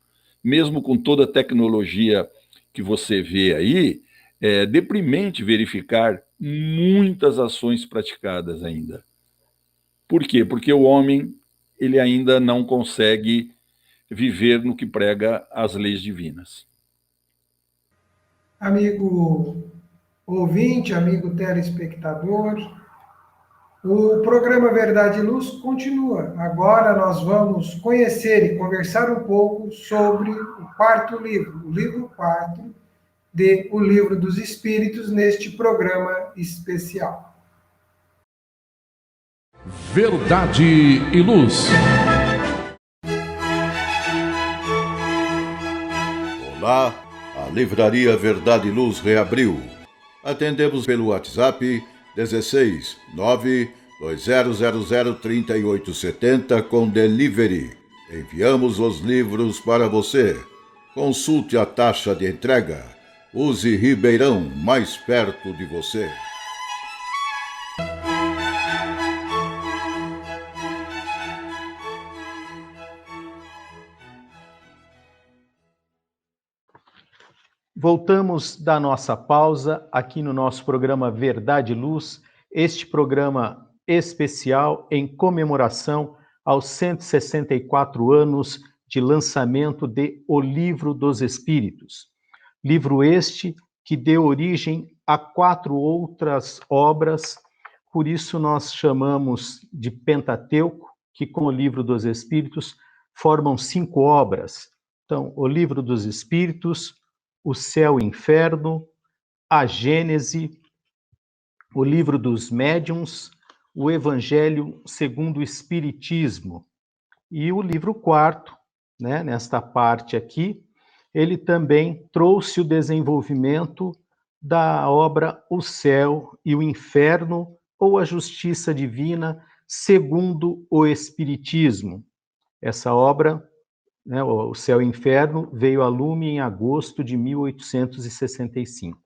Speaker 6: Mesmo com toda a tecnologia que você vê aí, é deprimente verificar muitas ações praticadas ainda. Por quê? Porque o homem, ele ainda não consegue viver no que prega as leis divinas.
Speaker 3: Amigo ouvinte, amigo telespectador, o programa Verdade e Luz continua. Agora nós vamos conhecer e conversar um pouco sobre o quarto livro, o livro 4 de O Livro dos Espíritos, neste programa especial.
Speaker 1: Verdade e Luz.
Speaker 11: Olá, a Livraria Verdade e Luz reabriu. Atendemos pelo WhatsApp 16 92000 3870 com delivery. Enviamos os livros para você. Consulte a taxa de entrega. Use Ribeirão, mais perto de você.
Speaker 2: Voltamos da nossa pausa aqui no nosso programa Verdade e Luz, este programa especial em comemoração aos 164 anos de lançamento de O Livro dos Espíritos. Livro este que deu origem a 4 outras obras, por isso nós chamamos de Pentateuco, que com o Livro dos Espíritos formam 5 obras. Então, O Livro dos Espíritos, O Céu e o Inferno, a Gênese, o Livro dos Médiuns, o Evangelho segundo o Espiritismo. E o livro 4, né, nesta parte aqui, ele também trouxe o desenvolvimento da obra O Céu e o Inferno, ou a Justiça Divina segundo o Espiritismo. Essa obra né, o Céu e o Inferno, veio a lume em agosto de 1865.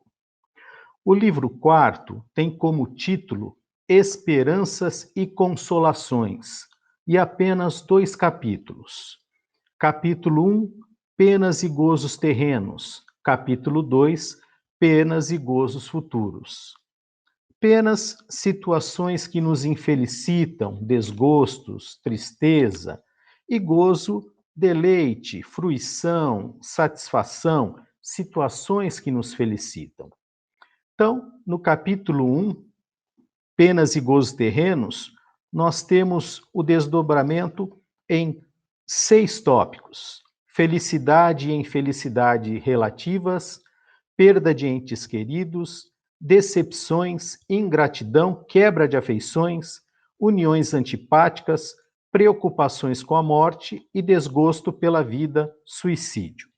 Speaker 2: O livro quarto tem como título Esperanças e Consolações, e apenas 2 capítulos. Capítulo 1, Penas e Gozos Terrenos. Capítulo 2, Penas e Gozos Futuros. Penas, situações que nos infelicitam, desgostos, tristeza, e gozo, deleite, fruição, satisfação, situações que nos felicitam. Então, no capítulo 1, Penas e Gozos Terrenos, nós temos o desdobramento em 6 tópicos: felicidade e infelicidade relativas, perda de entes queridos, decepções, ingratidão, quebra de afeições, uniões antipáticas, preocupações com a morte e desgosto pela vida, suicídio.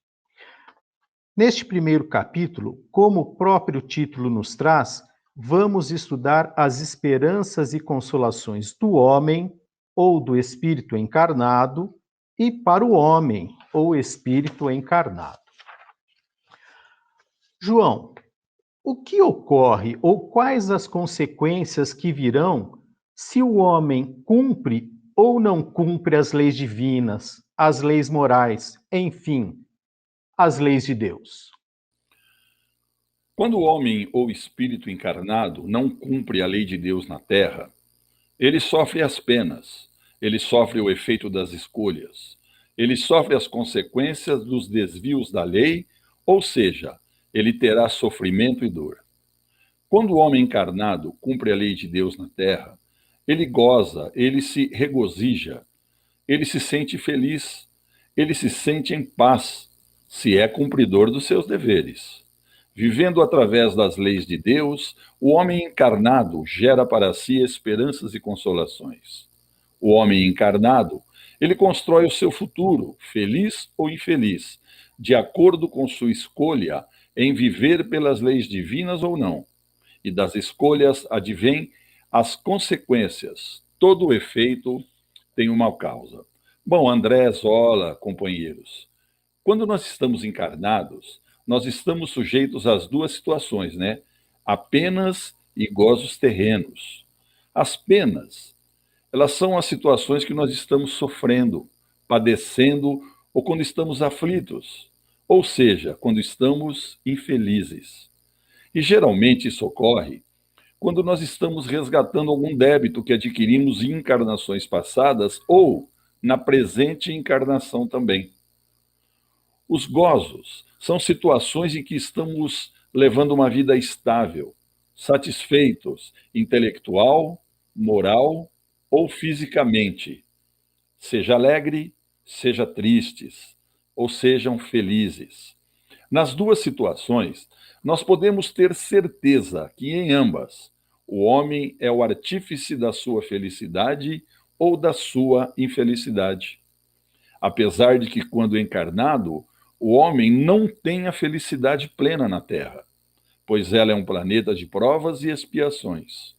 Speaker 2: Neste primeiro capítulo, como o próprio título nos traz, vamos estudar as esperanças e consolações do homem ou do espírito encarnado e para o homem ou espírito encarnado. João, o que ocorre ou quais as consequências que virão se o homem cumpre ou não cumpre as leis divinas, as leis morais, enfim, as leis de Deus?
Speaker 6: Quando o homem ou espírito encarnado não cumpre a lei de Deus na Terra, ele sofre as penas, ele sofre o efeito das escolhas, ele sofre as consequências dos desvios da lei, ou seja, ele terá sofrimento e dor. Quando o homem encarnado cumpre a lei de Deus na Terra, ele goza, ele se regozija, ele se sente feliz, ele se sente em paz, se é cumpridor dos seus deveres. Vivendo através das leis de Deus, o homem encarnado gera para si esperanças e consolações. O homem encarnado, ele constrói o seu futuro, feliz ou infeliz, de acordo com sua escolha em viver pelas leis divinas ou não. E das escolhas advém as consequências. Todo o efeito tem uma causa. Bom, André, Zola, companheiros, quando nós estamos encarnados, nós estamos sujeitos às 2 situações, né? A penas e gozos terrenos. As penas, elas são as situações que nós estamos sofrendo, padecendo ou quando estamos aflitos, ou seja, quando estamos infelizes. E geralmente isso ocorre quando nós estamos resgatando algum débito que adquirimos em encarnações passadas ou na presente encarnação também. Os gozos são situações em que estamos levando uma vida estável, satisfeitos, intelectual, moral ou fisicamente. Seja alegre, seja tristes, ou sejam felizes. Nas 2 situações, nós podemos ter certeza que em ambas, o homem é o artífice da sua felicidade ou da sua infelicidade. Apesar de que, quando encarnado, o homem não tem a felicidade plena na Terra, pois ela é um planeta de provas e expiações.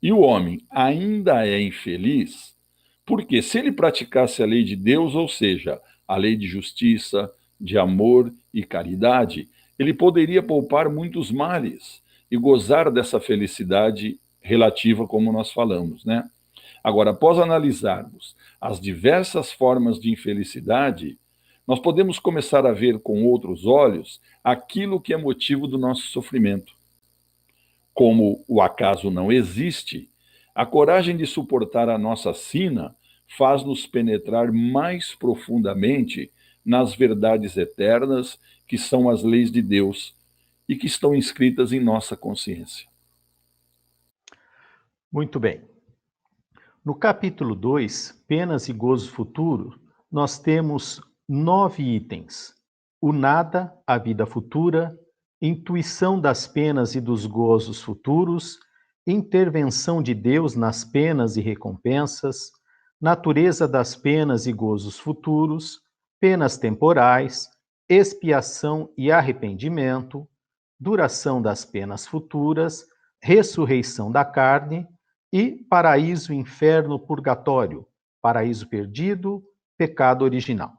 Speaker 6: E o homem ainda é infeliz, porque se ele praticasse a lei de Deus, ou seja, a lei de justiça, de amor e caridade, ele poderia poupar muitos males e gozar dessa felicidade relativa, como nós falamos, né? Agora, após analisarmos as diversas formas de infelicidade, nós podemos começar a ver com outros olhos aquilo que é motivo do nosso sofrimento. Como o acaso não existe, a coragem de suportar a nossa sina faz-nos penetrar mais profundamente nas verdades eternas que são as leis de Deus e que estão inscritas em nossa consciência.
Speaker 2: Muito bem. No capítulo 2, Penas e Gozo Futuro, nós temos 9 itens: o nada, a vida futura, intuição das penas e dos gozos futuros, intervenção de Deus nas penas e recompensas, natureza das penas e gozos futuros, penas temporais, expiação e arrependimento, duração das penas futuras, ressurreição da carne e paraíso, inferno, purgatório, paraíso perdido, pecado original.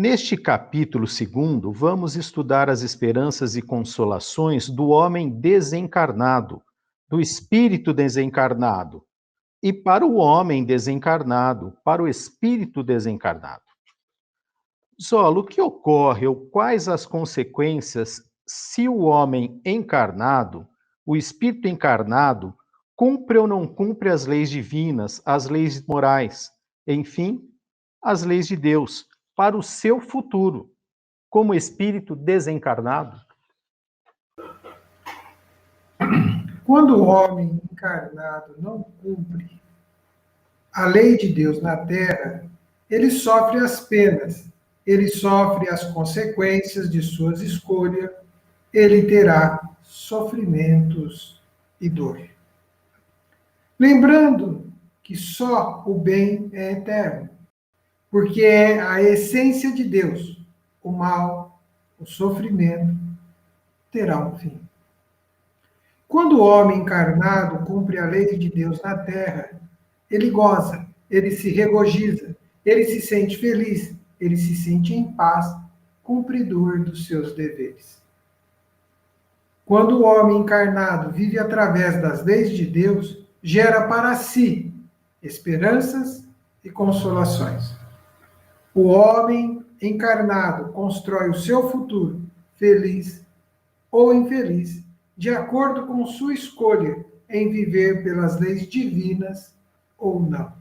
Speaker 2: Neste capítulo 2, vamos estudar as esperanças e consolações do homem desencarnado, do espírito desencarnado, e para o homem desencarnado, para o espírito desencarnado. Zola, o que ocorre ou quais as consequências se o homem encarnado, o espírito encarnado, cumpre ou não cumpre as leis divinas, as leis morais, enfim, as leis de Deus, para o seu futuro, como espírito desencarnado?
Speaker 3: Quando o homem encarnado não cumpre a lei de Deus na Terra, ele sofre as penas, ele sofre as consequências de suas escolhas, ele terá sofrimentos e dor. Lembrando que só o bem é eterno, porque é a essência de Deus. O mal, o sofrimento, terá um fim. Quando o homem encarnado cumpre a lei de Deus na Terra, ele goza, ele se regozija, ele se sente feliz, ele se sente em paz, cumpridor dos seus deveres. Quando o homem encarnado vive através das leis de Deus, gera para si esperanças e consolações. O homem encarnado constrói o seu futuro, feliz ou infeliz, de acordo com sua escolha em viver pelas leis divinas ou não.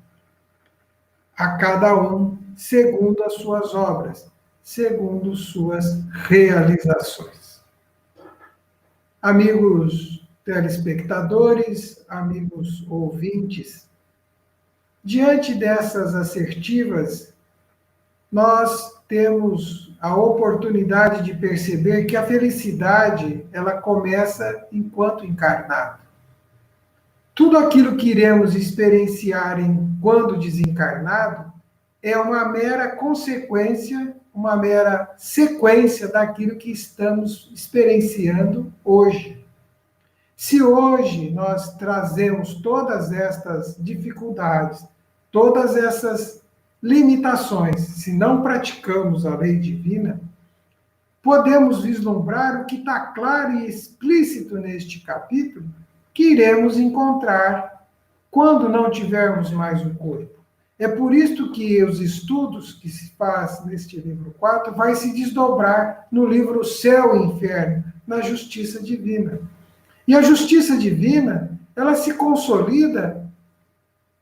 Speaker 3: A cada um segundo as suas obras, segundo suas realizações. Amigos telespectadores, amigos ouvintes, diante dessas assertivas, nós temos a oportunidade de perceber que a felicidade, ela começa enquanto encarnado. Tudo aquilo que iremos experienciar enquanto desencarnado é uma mera consequência, uma mera sequência daquilo que estamos experienciando hoje. Se hoje nós trazemos todas estas dificuldades, todas essas limitações, se não praticamos a lei divina, podemos vislumbrar o que está claro e explícito neste capítulo, que iremos encontrar quando não tivermos mais o corpo. É por isso que os estudos que se faz neste livro 4 vai se desdobrar no livro Céu e Inferno, na justiça divina. E a justiça divina, ela se consolida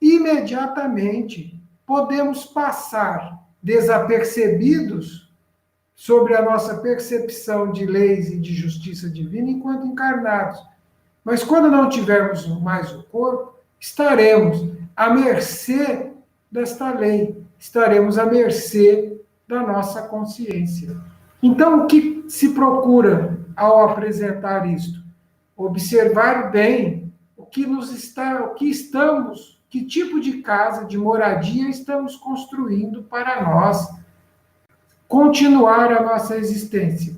Speaker 3: imediatamente. Podemos passar desapercebidos sobre a nossa percepção de leis e de justiça divina enquanto encarnados. Mas quando não tivermos mais o corpo, estaremos à mercê desta lei, estaremos à mercê da nossa consciência. Então, o que se procura ao apresentar isto? Observar bem que tipo de casa, de moradia estamos construindo para nós continuar a nossa existência.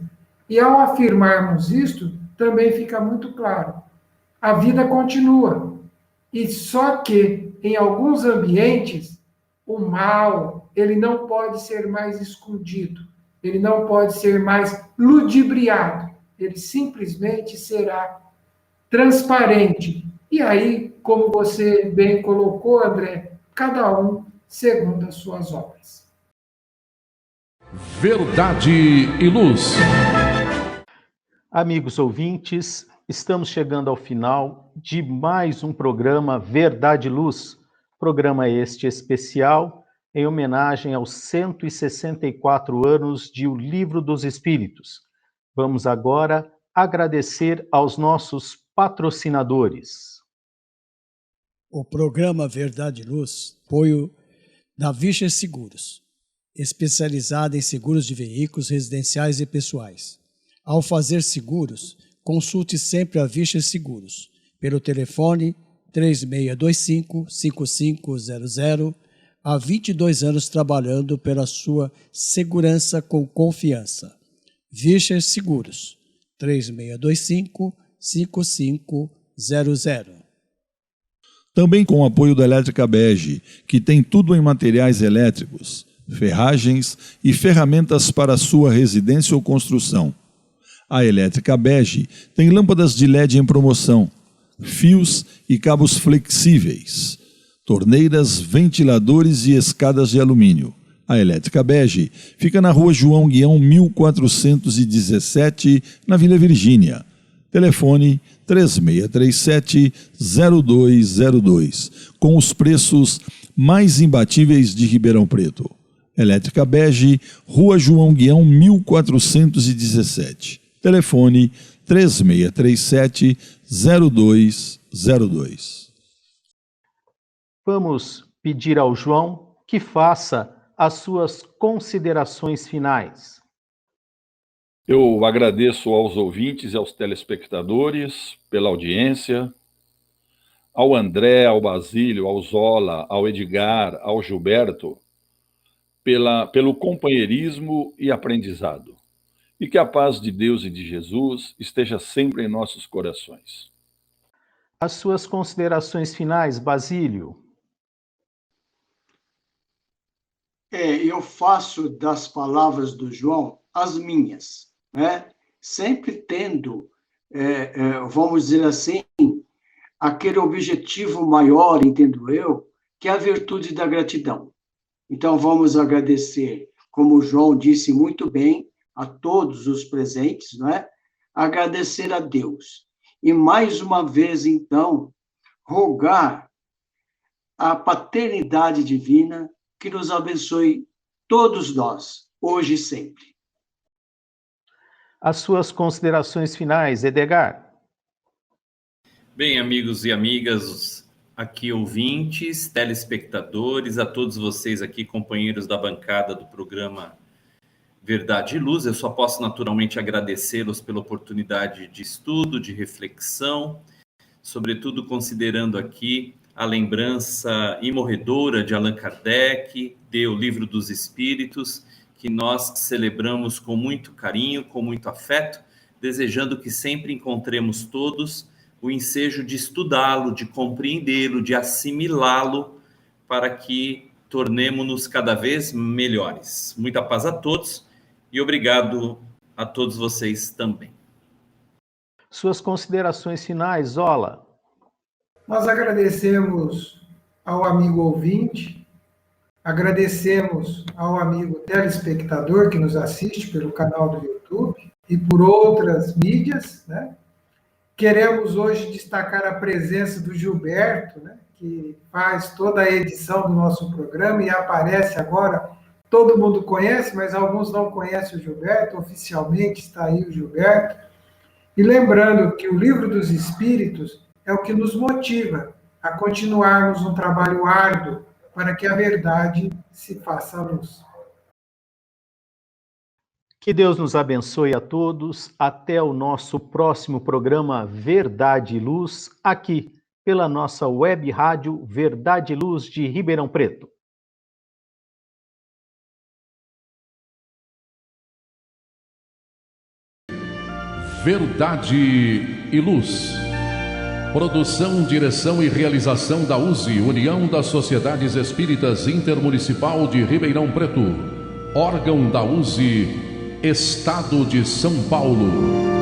Speaker 3: E ao afirmarmos isto, também fica muito claro. A vida continua. E só que, em alguns ambientes, o mal, ele não pode ser mais escondido. Ele não pode ser mais ludibriado. Ele simplesmente será transparente. E aí, como você bem colocou, André, cada um segundo as suas obras.
Speaker 1: Verdade e Luz.
Speaker 2: Amigos ouvintes, estamos chegando ao final de mais um programa Verdade e Luz. Programa este especial em homenagem aos 164 anos de O Livro dos Espíritos. Vamos agora agradecer aos nossos patrocinadores.
Speaker 12: O programa Verdade e Luz, apoio da Vischer Seguros, especializada em seguros de veículos residenciais e pessoais. Ao fazer seguros, consulte sempre a Vischer Seguros, pelo telefone 3625-5500, há 22 anos trabalhando pela sua segurança com confiança. Vischer Seguros, 3625-5500.
Speaker 4: Também com o apoio da Elétrica Bege, que tem tudo em materiais elétricos, ferragens e ferramentas para sua residência ou construção. A Elétrica Bege tem lâmpadas de LED em promoção, fios e cabos flexíveis, torneiras, ventiladores e escadas de alumínio. A Elétrica Bege fica na Rua João Guião 1417, na Vila Virgínia. Telefone 3637-0202, com os preços mais imbatíveis de Ribeirão Preto. Elétrica Bege, Rua João Guião 1417. Telefone 3637-0202.
Speaker 2: Vamos pedir ao João que faça as suas considerações finais.
Speaker 6: Eu agradeço aos ouvintes e aos telespectadores pela audiência, ao André, ao Basílio, ao Zola, ao Edgar, ao Gilberto, pelo companheirismo e aprendizado. E que a paz de Deus e de Jesus esteja sempre em nossos corações.
Speaker 2: As suas considerações finais, Basílio.
Speaker 5: Eu faço das palavras do João as minhas, né? Sempre tendo, vamos dizer assim, aquele objetivo maior, entendo eu, que é a virtude da gratidão. Então, vamos agradecer, como o João disse muito bem, a todos os presentes, não é? Agradecer a Deus. E, mais uma vez, então, rogar a paternidade divina que nos abençoe todos nós, hoje e sempre.
Speaker 2: As suas considerações finais, Edgar.
Speaker 9: Bem, amigos e amigas, aqui ouvintes, telespectadores, a todos vocês aqui, companheiros da bancada do programa Verdade e Luz, eu só posso naturalmente agradecê-los pela oportunidade de estudo, de reflexão, sobretudo considerando aqui a lembrança imorredora de Allan Kardec, de O Livro dos Espíritos, que nós celebramos com muito carinho, com muito afeto, desejando que sempre encontremos todos o ensejo de estudá-lo, de compreendê-lo, de assimilá-lo, para que tornemo-nos cada vez melhores. Muita paz a todos e obrigado a todos vocês também.
Speaker 2: Suas considerações finais, Zola.
Speaker 3: Nós agradecemos ao amigo ouvinte, agradecemos ao amigo telespectador que nos assiste pelo canal do YouTube e por outras mídias, né? Queremos hoje destacar a presença do Gilberto, né? Que faz toda a edição do nosso programa e aparece agora. Todo mundo conhece, mas alguns não conhecem o Gilberto. Oficialmente está aí o Gilberto. E lembrando que o Livro dos Espíritos é o que nos motiva a continuarmos um trabalho árduo para que a verdade se faça luz.
Speaker 2: Que Deus nos abençoe a todos. Até o nosso próximo programa Verdade e Luz, aqui pela nossa web rádio Verdade e Luz de Ribeirão Preto.
Speaker 1: Verdade e Luz. Produção, direção e realização da USE, União das Sociedades Espíritas Intermunicipal de Ribeirão Preto. Órgão da USE, Estado de São Paulo.